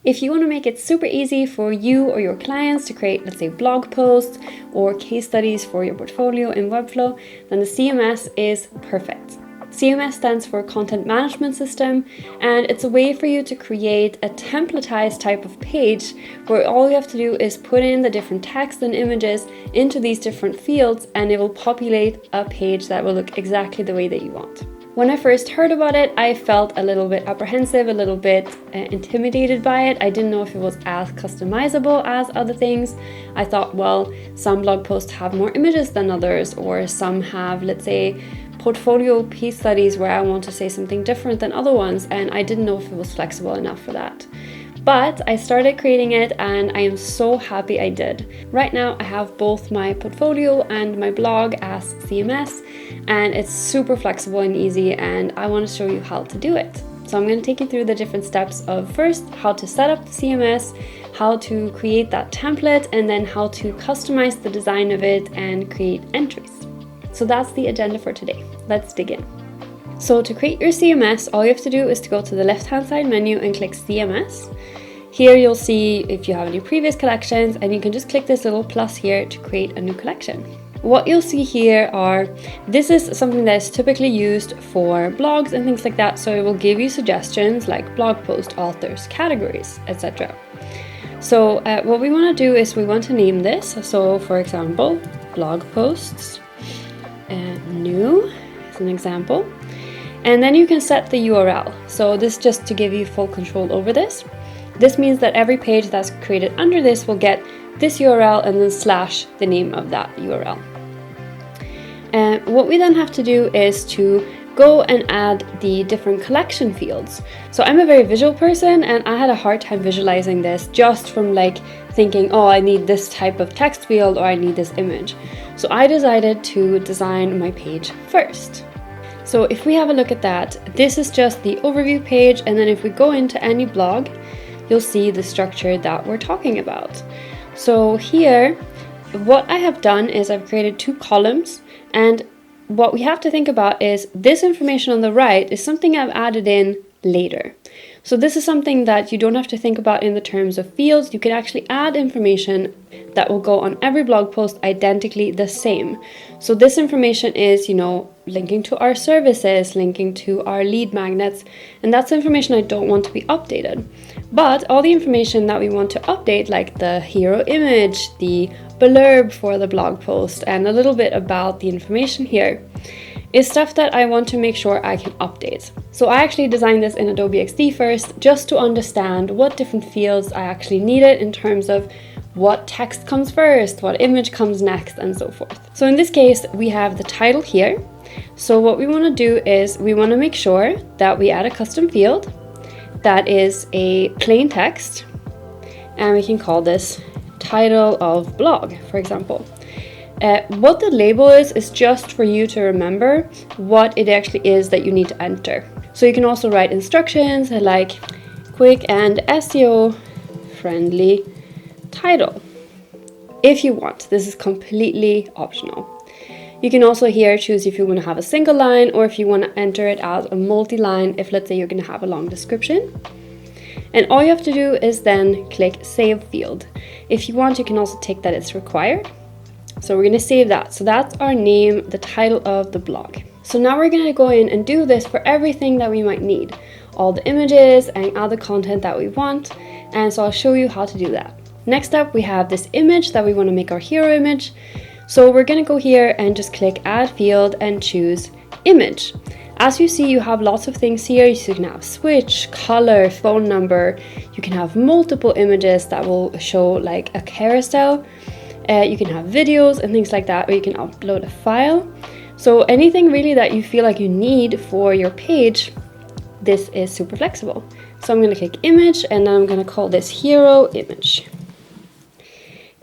If you want to make it super easy for you or your clients to create, let's say, blog posts or case studies for your portfolio in Webflow, then the CMS is perfect. CMS stands for Content Management System, and it's a way for you to create a templatized type of page where all you have to do is put in the different text and images into these different fields, and it will populate a page that will look exactly the way that you want. When I first heard about it, I felt a little bit apprehensive, a little bit intimidated by it. I didn't know if it was as customizable as other things. I thought, well, some blog posts have more images than others, or some have, let's say, portfolio case studies where I want to say something different than other ones, and I didn't know if it was flexible enough for that. But I started creating it and I am so happy I did. Right now I have both my portfolio and my blog as CMS, and it's super flexible and easy, and I want to show you how to do it. So I'm going to take you through the different steps of first how to set up the CMS, how to create that template, and then how to customize the design of it and create entries. So that's the agenda for today. Let's dig in. So to create your CMS, all you have to do is to go to the left-hand side menu and click CMS. Here you'll see if you have any previous collections, and you can just click this little plus here to create a new collection. What you'll see here this is something that is typically used for blogs and things like that, so it will give you suggestions like blog post, authors, categories, etc. So what we want to do is we want to name this. So for example, blog posts, new as an example. And then you can set the URL. So this just to give you full control over this. This means that every page that's created under this will get this URL and then slash the name of that URL. And what we then have to do is to go and add the different collection fields. So I'm a very visual person, and I had a hard time visualizing this just from like thinking, oh, I need this type of text field or I need this image. So I decided to design my page first. So if we have a look at that, this is just the overview page, and then if we go into any blog, you'll see the structure that we're talking about. So here, what I have done is I've created 2 columns, and what we have to think about is this information on the right is something I've added in later. So this is something that you don't have to think about in the terms of fields. You can actually add information that will go on every blog post identically the same. So this information is, linking to our services, linking to our lead magnets, and that's information I don't want to be updated. But all the information that we want to update, like the hero image, the blurb for the blog post, and a little bit about the information here, is stuff that I want to make sure I can update. So I actually designed this in Adobe XD first, just to understand what different fields I actually needed in terms of what text comes first, what image comes next, and so forth. So in this case, we have the title here. So what we want to do is we want to make sure that we add a custom field that is a plain text, and we can call this title of blog, for example. What the label is just for you to remember what it actually is that you need to enter. So you can also write instructions like quick and SEO friendly title if you want. This is completely optional. You can also here choose if you want to have a single line or if you want to enter it as a multi-line if, let's say, you're going to have a long description. And all you have to do is then click Save Field. If you want, you can also tick that it's required. So we're going to save that. So that's our name, the title of the blog. So now we're going to go in and do this for everything that we might need. All the images and other content that we want. And so I'll show you how to do that. Next up, we have this image that we want to make our hero image. So we're going to go here and just click Add Field and choose Image. As you see, you have lots of things here. So you can have switch, color, phone number. You can have multiple images that will show like a carousel. You can have videos and things like that, or you can upload a file. So anything really that you feel like you need for your page, this is super flexible. So I'm going to click Image, and then I'm going to call this Hero Image.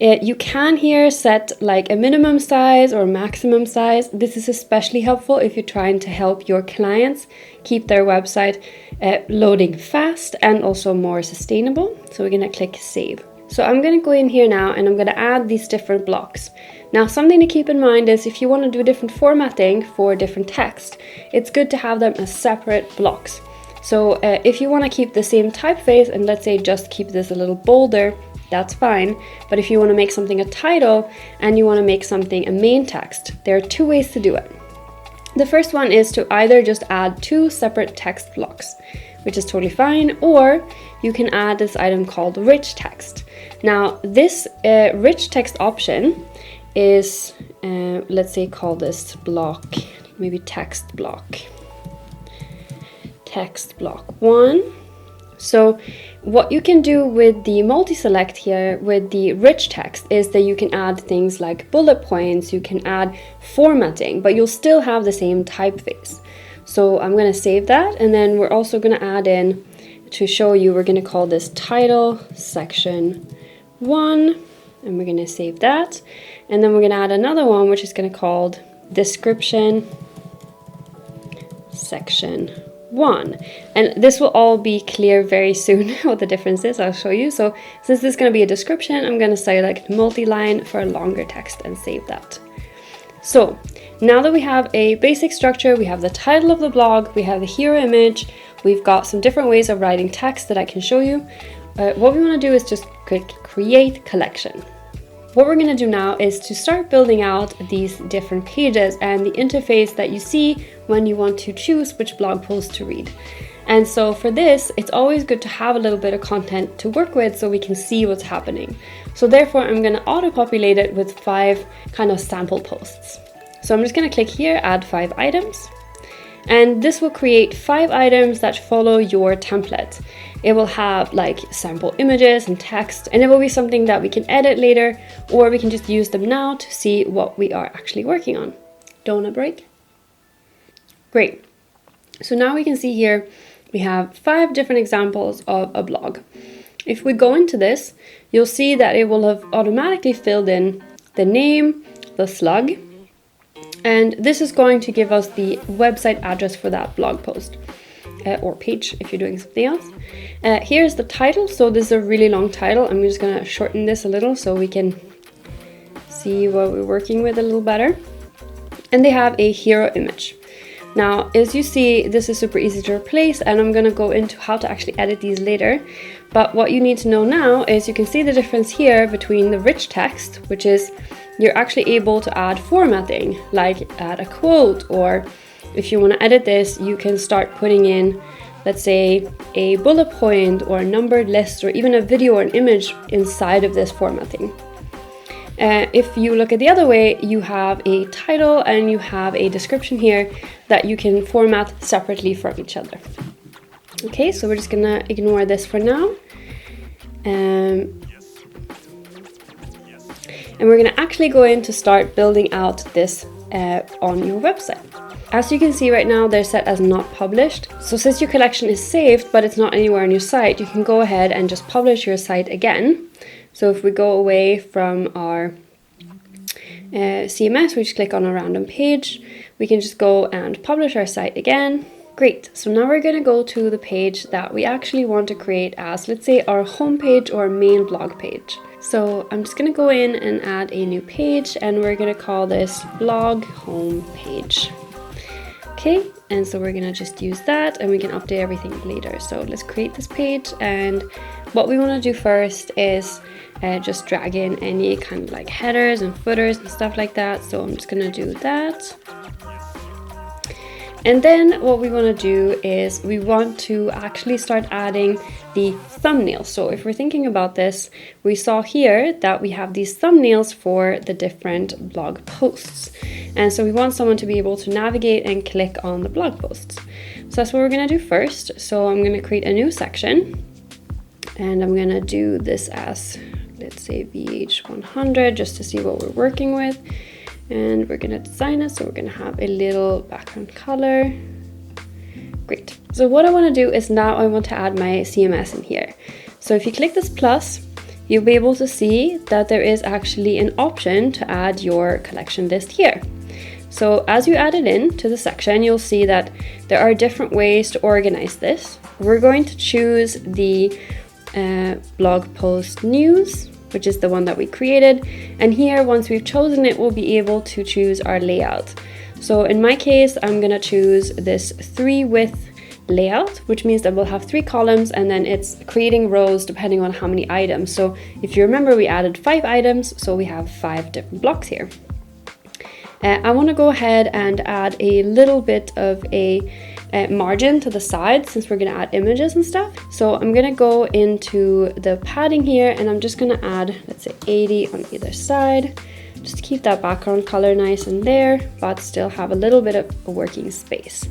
You can here set like a minimum size or maximum size. This is especially helpful if you're trying to help your clients keep their website loading fast and also more sustainable. So we're going to click Save. So I'm going to go in here now and I'm going to add these different blocks. Now, something to keep in mind is if you want to do different formatting for different text, it's good to have them as separate blocks. So if you want to keep the same typeface and let's say just keep this a little bolder, that's fine. But if you want to make something a title and you want to make something a main text, there are two ways to do it. The first one is to either just add two separate text blocks, which is totally fine, or you can add this item called rich text. Now this rich text option is, let's say call this block, maybe text block 1. So what you can do with the multi-select here with the rich text is that you can add things like bullet points, you can add formatting, but you'll still have the same typeface. So I'm going to save that, and then we're also going to add in, to show you, we're going to call this title section 1, and we're going to save that. And then we're going to add another one which is going to be called description section 1, and this will all be clear very soon what the difference is. I'll show you. So since this is going to be a description, I'm going to select multi-line for a longer text and save that. So now that we have a basic structure, we have the title of the blog, we have the hero image, we've got some different ways of writing text that I can show you. What we want to do is just click create collection. What we're going to do now is to start building out these different pages and the interface that you see when you want to choose which blog post to read. And so for this, it's always good to have a little bit of content to work with so we can see what's happening. So therefore, I'm going to auto-populate it with 5 kind of sample posts. So I'm just going to click here, add 5 items. And this will create 5 items that follow your template. It will have like sample images and text, and it will be something that we can edit later, or we can just use them now to see what we are actually working on. Donut break. Great. So now we can see here we have 5 different examples of a blog. If we go into this, you'll see that it will have automatically filled in the name, the slug, and this is going to give us the website address for that blog post. Or page if you're doing something else. Here's the title. So this is a really long title. I'm just going to shorten this a little so we can see what we're working with a little better. And they have a hero image. Now, as you see, this is super easy to replace, and I'm going to go into how to actually edit these later. But what you need to know now is you can see the difference here between the rich text, which is you're actually able to add formatting, like add a quote, or if you want to edit this, you can start putting in, let's say, a bullet point or a numbered list or even a video or an image inside of this formatting. If you look at the other way, you have a title and you have a description here that you can format separately from each other. Okay, so we're just gonna ignore this for now. And we're gonna actually go in to start building out this on your website. As you can see right now, they're set as not published. So since your collection is saved, but it's not anywhere on your site, you can go ahead and just publish your site again. So if we go away from our CMS, we just click on a random page, we can just go and publish our site again. Great, so now we're gonna go to the page that we actually want to create as, let's say, our home page or main blog page. So I'm just gonna go in and add a new page, and we're gonna call this blog home page. Okay, and so we're gonna just use that, and we can update everything later. So let's create this page, and what we wanna do first is just drag in any kind of like headers and footers and stuff like that. So I'm just gonna do that. And then what we want to do is we want to actually start adding the thumbnails. So if we're thinking about this, we saw here that we have these thumbnails for the different blog posts. And so we want someone to be able to navigate and click on the blog posts. So that's what we're going to do first. So I'm going to create a new section, and I'm going to do this as, let's say, VH100, just to see what we're working with. And we're gonna design it, so we're gonna have a little background color. Great. So what I wanna do is now I want to add my CMS in here. So if you click this plus, you'll be able to see that there is actually an option to add your collection list here. So as you add it in to the section, you'll see that there are different ways to organize this. We're going to choose the blog post news, which is the one that we created. And here, once we've chosen it, we'll be able to choose our layout. So in my case, I'm gonna choose this 3 width layout, which means that we'll have 3 columns and then it's creating rows depending on how many items. So if you remember, we added 5 items, so we have 5 different blocks here. I want to go ahead and add a little bit of a margin to the side since we're going to add images and stuff. So I'm going to go into the padding here and I'm just going to add, let's say 80 on either side. Just to keep that background color nice and there, but still have a little bit of a working space.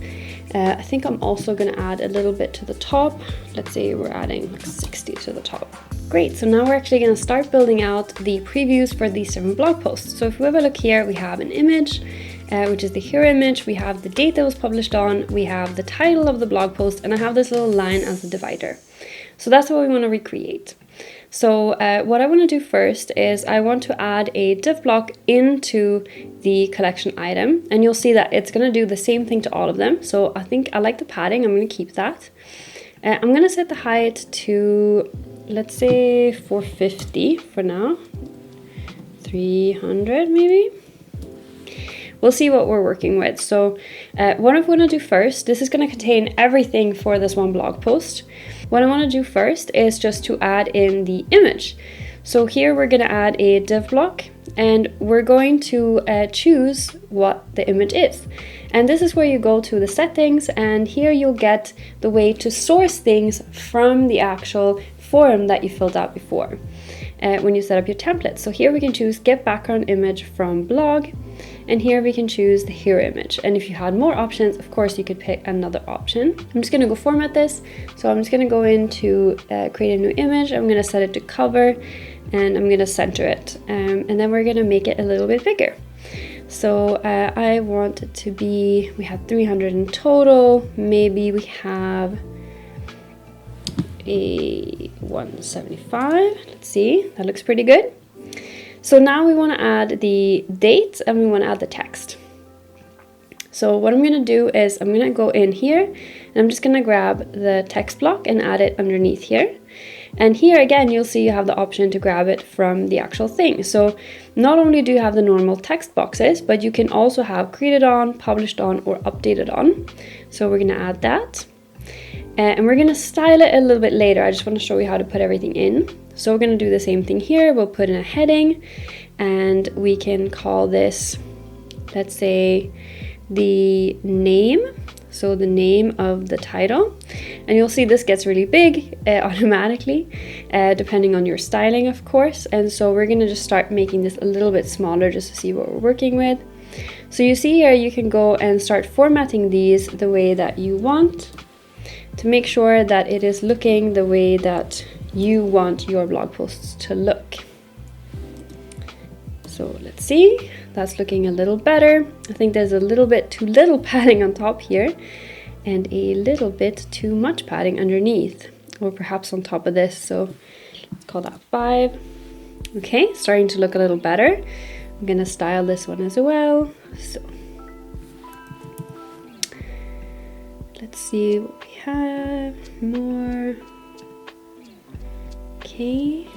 I think I'm also going to add a little bit to the top. Let's say we're adding like 60 to the top. Great, so now we're actually going to start building out the previews for these different blog posts. So if we have a look here, we have an image, which is the hero image. We have the date that was published on, we have the title of the blog post, and I have this little line as a divider. So that's what we want to recreate. So what I want to do first is I want to add a div block into the collection item, and you'll see that it's going to do the same thing to all of them. So I think I like the padding, I'm going to keep that. I'm going to set the height to, let's say 450 for now, 300 maybe. We'll see what we're working with. So what I'm going to do first, this is going to contain everything for this one blog post. What I want to do first is just to add in the image. So here we're going to add a div block and we're going to choose what the image is. And this is where you go to the settings, and here you'll get the way to source things from the actual form that you filled out before when you set up your template. So here we can choose get background image from blog, and here we can choose the hero image. And if you had more options, of course you could pick another option. I'm just going to go format this. So I'm just going to go into create a new image. I'm going to set it to cover and I'm going to center it, and then we're going to make it a little bit bigger. So I want it to be, we have 300 in total, maybe we have a 175. Let's see, that looks pretty good. So now we want to add the date and we want to add the text. So what I'm going to do is I'm going to go in here and I'm just going to grab the text block and add it underneath here. And here again, you'll see you have the option to grab it from the actual thing. So not only do you have the normal text boxes, but you can also have created on, published on, or updated on. So we're going to add that. And we're going to style it a little bit later. I just want to show you how to put everything in. So we're going to do the same thing here. We'll put in a heading and we can call this, let's say, the name. So the name of the title. And you'll see this gets really big automatically, depending on your styling, of course. And so we're going to just start making this a little bit smaller just to see what we're working with. So you see here, you can go and start formatting these the way that you want to make sure that it is looking the way that you want your blog posts to look. So let's see, that's looking a little better. I think there's a little bit too little padding on top here and a little bit too much padding underneath, or perhaps on top of this. So let's call that 5. Okay, starting to look a little better. I'm gonna style this one as well. So let's see what we have more. Okay.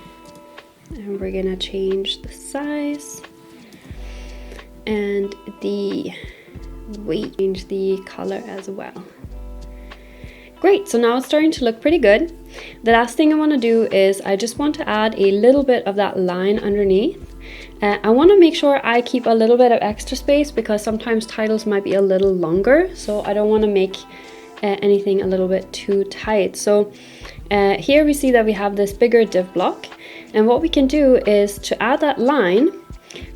And we're gonna change the size and the weight, change the color as well. Great, so now it's starting to look pretty good. The last thing I want to do is I just want to add a little bit of that line underneath. I want to make sure I keep a little bit of extra space because sometimes titles might be a little longer, so I don't want to make anything a little bit too tight. So here we see that we have this bigger div block. And what we can do is to add that line,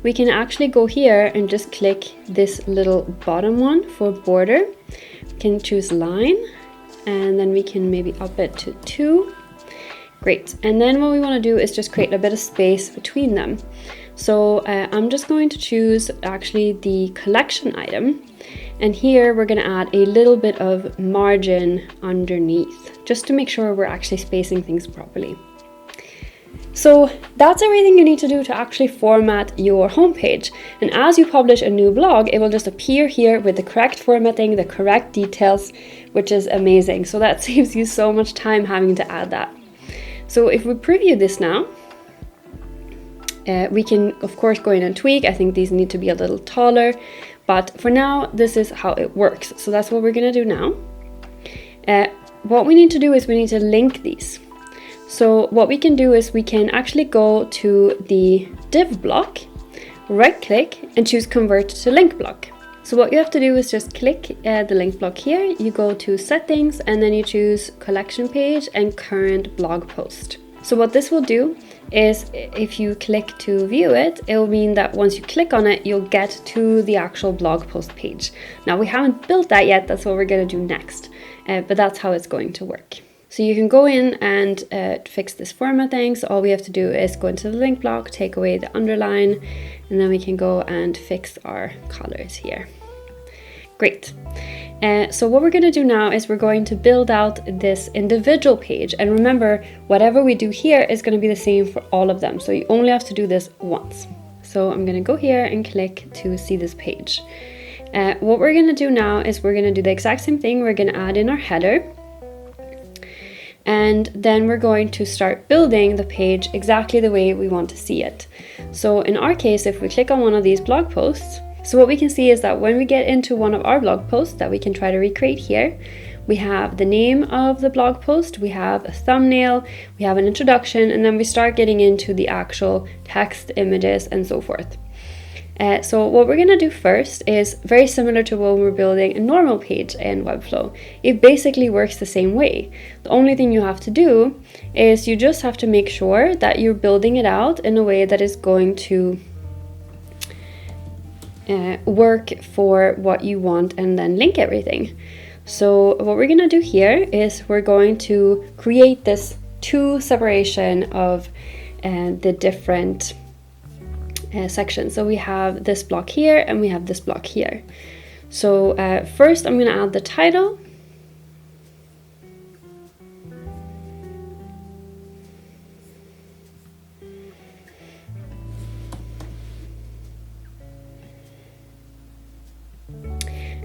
we can actually go here and just click this little bottom one for border. We can choose line and then we can maybe up it to 2. Great. And then what we want to do is just create a bit of space between them. So I'm just going to choose actually the collection item. And here we're going to add a little bit of margin underneath just to make sure we're actually spacing things properly. So that's everything you need to do to actually format your homepage. And as you publish a new blog, it will just appear here with the correct formatting, the correct details, which is amazing. So that saves you so much time having to add that. So if we preview this now, we can of course go in and tweak. I think these need to be a little taller, but for now, this is how it works. So that's what we're gonna do now. What we need to do is we need to link these. So what we can do is we can actually go to the div block, right click and choose convert to link block. So what you have to do is just click the link block here, you go to settings and then you choose collection page and current blog post. So what this will do is if you click to view it, it will mean that once you click on it, you'll get to the actual blog post page. Now we haven't built that yet, that's what we're going to do next, but that's how it's going to work. So you can go in and fix this formatting. So all we have to do is go into the link block, take away the underline, and then we can go and fix our colors here. Great. So what we're going to do now is we're going to build out this individual page. And remember, whatever we do here is going to be the same for all of them. So you only have to do this once. So I'm going to go here and click to see this page. What we're going to do now is we're going to do the exact same thing. We're going to add in our header. And then we're going to start building the page exactly the way we want to see it. So in our case, if we click on one of these blog posts, so what we can see is that when we get into one of our blog posts that we can try to recreate here, we have the name of the blog post, we have a thumbnail, we have an introduction, and then we start getting into the actual text, images, and so forth. So what we're going to do first is very similar to when we're building a normal page in Webflow. It basically works the same way. The only thing you have to do is you just have to make sure that you're building it out in a way that is going to work for what you want and then link everything. So what we're going to do here is we're going to create this two separation of the different sections. So we have this block here and we have this block here. So first I'm going to add the title.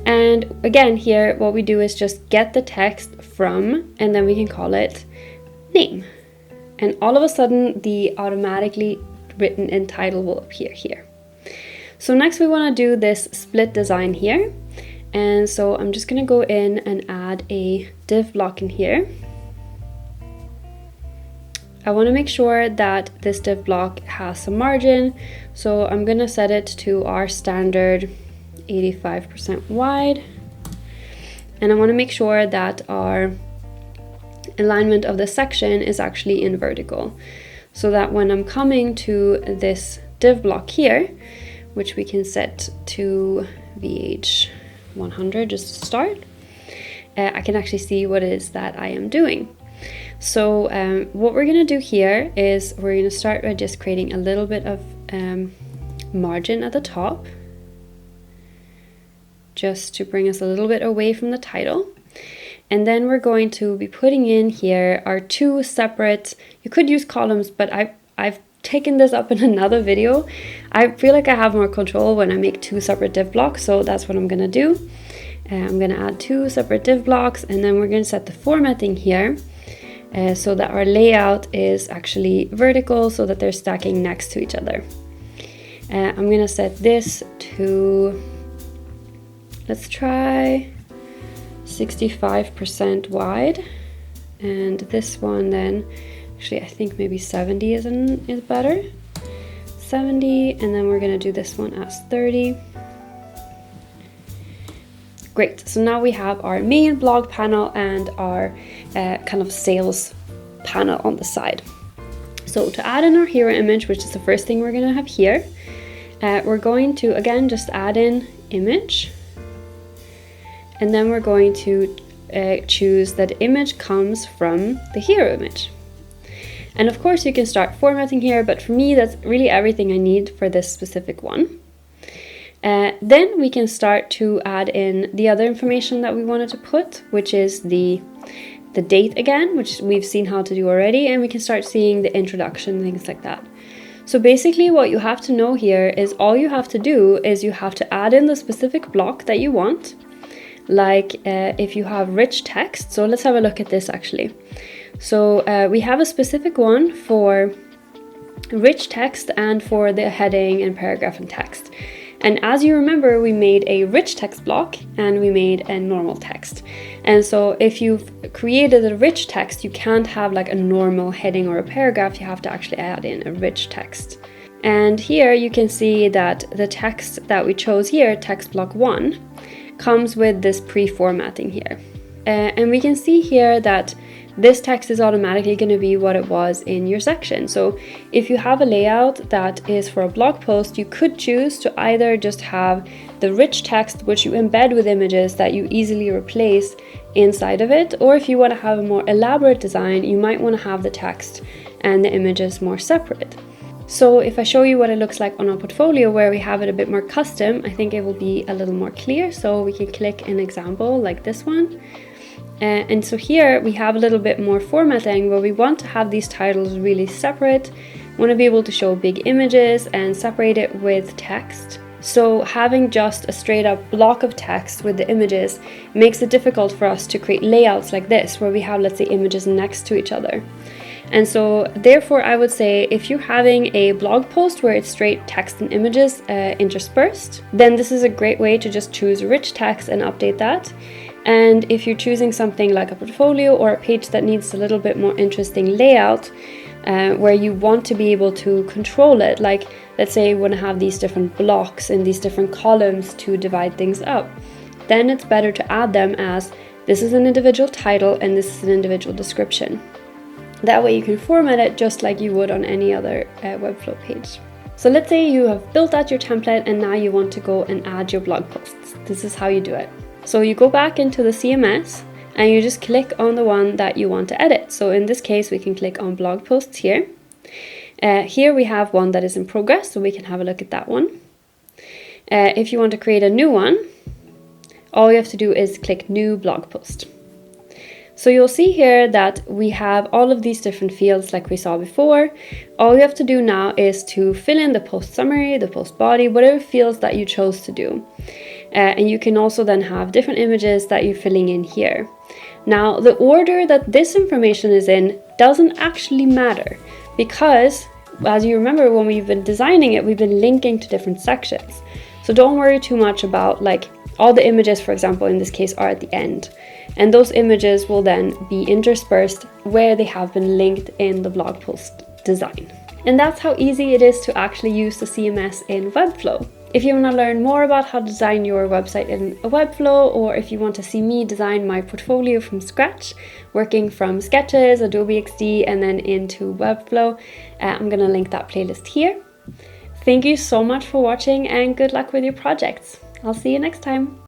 And again here what we do is just get the text from, and then we can call it name. And all of a sudden the automatically written in title will appear here. So next we want to do this split design here. And so I'm just going to go in and add a div block in here. I want to make sure that this div block has some margin. So I'm going to set it to our standard 85% wide. And I want to make sure that our alignment of the section is actually in vertical, so that when I'm coming to this div block here, which we can set to VH 100 just to start, I can actually see what it is that I am doing. So what we're going to do here is we're going to start by just creating a little bit of margin at the top, just to bring us a little bit away from the title. And then we're going to be putting in here our two separate, you could use columns, but I've taken this up in another video. I feel like I have more control when I make two separate div blocks, so that's what I'm going to do. I'm going to add two separate div blocks, and then we're going to set the formatting here so that our layout is actually vertical, so that they're stacking next to each other. I'm going to set this to, let's try 65% wide, and this one then, actually I think maybe 70 is better. 70, and then we're going to do this one as 30. Great, so now we have our main blog panel and our kind of sales panel on the side. So to add in our hero image, which is the first thing we're going to have here, we're going to again just add in image. And then we're going to choose that the image comes from the hero image. And of course you can start formatting here, but for me that's really everything I need for this specific one. Then we can start to add in the other information that we wanted to put, which is the date again, which we've seen how to do already, and we can start seeing the introduction, things like that. So basically what you have to know here is all you have to do is you have to add in the specific block that you want. Like if you have rich text, so let's have a look at this actually. So we have a specific one for rich text and for the heading and paragraph and text. And as you remember, we made a rich text block and we made a normal text. And so if you've created a rich text, you can't have like a normal heading or a paragraph. You have to actually add in a rich text. And here you can see that the text that we chose here, text block 1, comes with this pre-formatting here. And we can see here that this text is automatically going to be what it was in your section. So if you have a layout that is for a blog post, you could choose to either just have the rich text, which you embed with images that you easily replace inside of it, or if you want to have a more elaborate design, you might want to have the text and the images more separate. So if I show you what it looks like on our portfolio where we have it a bit more custom, I think it will be a little more clear. So we can click an example like this one. And so here we have a little bit more formatting where we want to have these titles really separate. We want to be able to show big images and separate it with text. So having just a straight up block of text with the images makes it difficult for us to create layouts like this where we have, let's say, images next to each other. And so therefore I would say if you're having a blog post where it's straight text and images interspersed, then this is a great way to just choose rich text and update that. And if you're choosing something like a portfolio or a page that needs a little bit more interesting layout, where you want to be able to control it, like let's say you want to have these different blocks and these different columns to divide things up, then it's better to add them as this is an individual title and this is an individual description. That way you can format it just like you would on any other Webflow page. So let's say you have built out your template and now you want to go and add your blog posts. This is how you do it. So you go back into the CMS and you just click on the one that you want to edit. So in this case, we can click on blog posts here. Here we have one that is in progress, so we can have a look at that one. If you want to create a new one, all you have to do is click new blog post. So you'll see here that we have all of these different fields like we saw before. All you have to do now is to fill in the post summary, the post body, whatever fields that you chose to do. And you can also then have different images that you're filling in here. Now, the order that this information is in doesn't actually matter because, as you remember, when we've been designing it, we've been linking to different sections. So don't worry too much about like all the images, for example, in this case, are at the end. And those images will then be interspersed where they have been linked in the blog post design. And that's how easy it is to actually use the CMS in Webflow. If you want to learn more about how to design your website in Webflow, or if you want to see me design my portfolio from scratch, working from Sketches, Adobe XD, and then into Webflow, I'm going to link that playlist here. Thank you so much for watching and good luck with your projects. I'll see you next time.